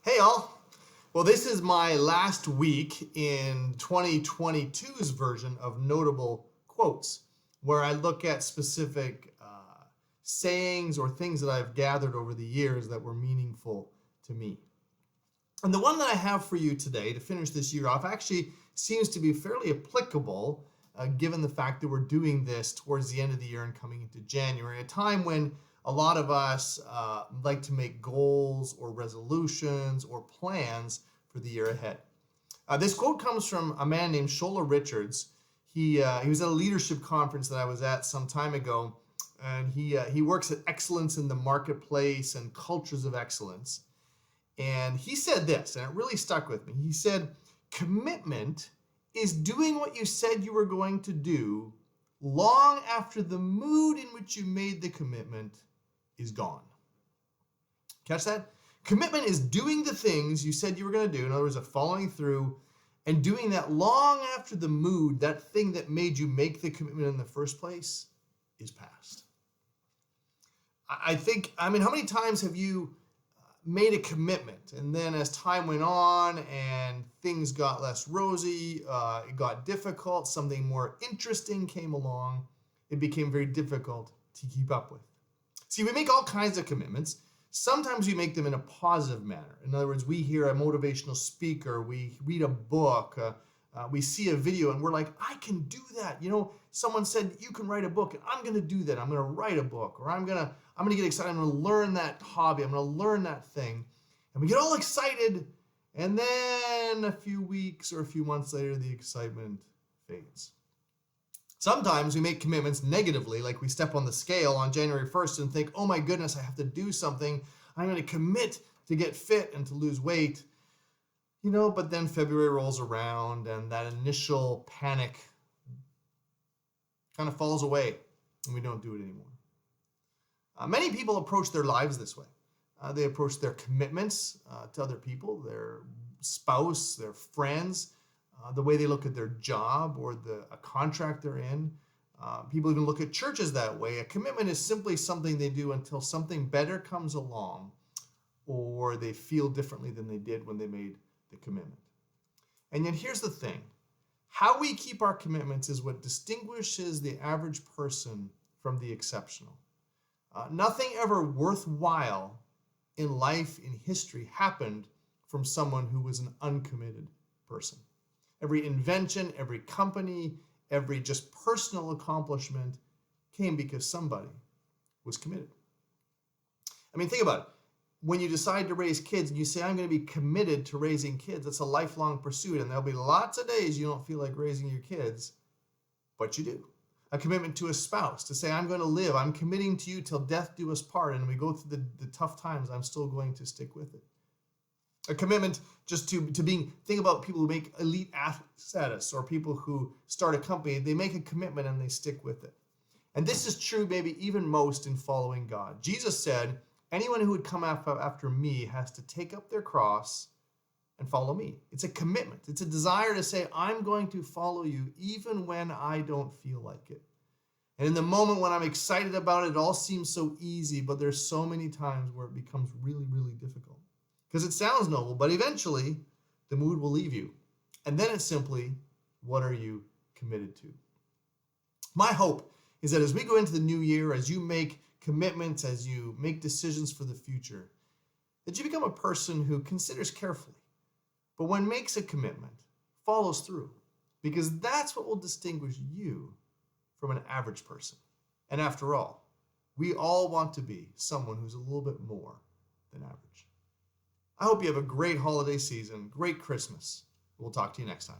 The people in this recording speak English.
Hey all. Well, this is my last week in 2022's version of Notable Quotes, where I look at specific sayings or things that I've gathered over the years that were meaningful to me. And the one that I have for you today to finish this year off actually seems to be fairly applicable given the fact that we're doing this towards the end of the year and coming into January, a time when a lot of us like to make goals or resolutions or plans for the year ahead. This quote comes from a man named Shola Richards. He was at a leadership conference that I was at some time ago, and he works at excellence in the marketplace and cultures of excellence. And he said this, and it really stuck with me. He said, "Commitment is doing what you said you were going to do long after the mood in which you made the commitment is gone." Catch that? Commitment is doing the things you said you were going to do. In other words, following through and doing that long after the mood, that thing that made you make the commitment in the first place, is past. How many times have you made a commitment and then as time went on and things got less rosy, it got difficult, something more interesting came along, it became very difficult to keep up with? See, we make all kinds of commitments. Sometimes we make them in a positive manner. In other words, we hear a motivational speaker, we read a book, we see a video and we're like, I can do that. You know, someone said you can write a book and I'm going to do that. I'm going to write a book, or I'm going to get excited. I'm going to learn that hobby. I'm going to learn that thing. And we get all excited. And then a few weeks or a few months later, the excitement fades. Sometimes we make commitments negatively, like we step on the scale on January 1st and think, oh my goodness, I have to do something. I'm going to commit to get fit and to lose weight. You know, but then February rolls around and that initial panic kind of falls away and we don't do it anymore. Many people approach their lives this way. They approach their commitments to other people, their spouse, their friends, the way they look at their job or a contract they're in. People even look at churches that way. A commitment is simply something they do until something better comes along or they feel differently than they did when they made the commitment. And yet here's the thing. How we keep our commitments is what distinguishes the average person from the exceptional. Nothing ever worthwhile in life, in history, happened from someone who was an uncommitted person. Every invention, every company, every just personal accomplishment came because somebody was committed. I mean, think about it. When you decide to raise kids and you say, I'm going to be committed to raising kids, it's a lifelong pursuit. And there'll be lots of days you don't feel like raising your kids, but you do. A commitment to a spouse, to say, I'm going to live, I'm committing to you till death do us part. And we go through the tough times, I'm still going to stick with it. A commitment just to being, think about people who make elite athlete status or people who start a company, they make a commitment and they stick with it. And this is true maybe even most in following God. Jesus said, anyone who would come after me has to take up their cross and follow me. It's a commitment. It's a desire to say, I'm going to follow you even when I don't feel like it. And in the moment when I'm excited about it, it all seems so easy, but there's so many times where it becomes really, really difficult. Because it sounds noble, but eventually the mood will leave you. And then it's simply, what are you committed to? My hope is that as we go into the new year, as you make commitments, as you make decisions for the future, that you become a person who considers carefully, but when makes a commitment, follows through, because that's what will distinguish you from an average person. And after all, we all want to be someone who's a little bit more than average. I hope you have a great holiday season, great Christmas. We'll talk to you next time.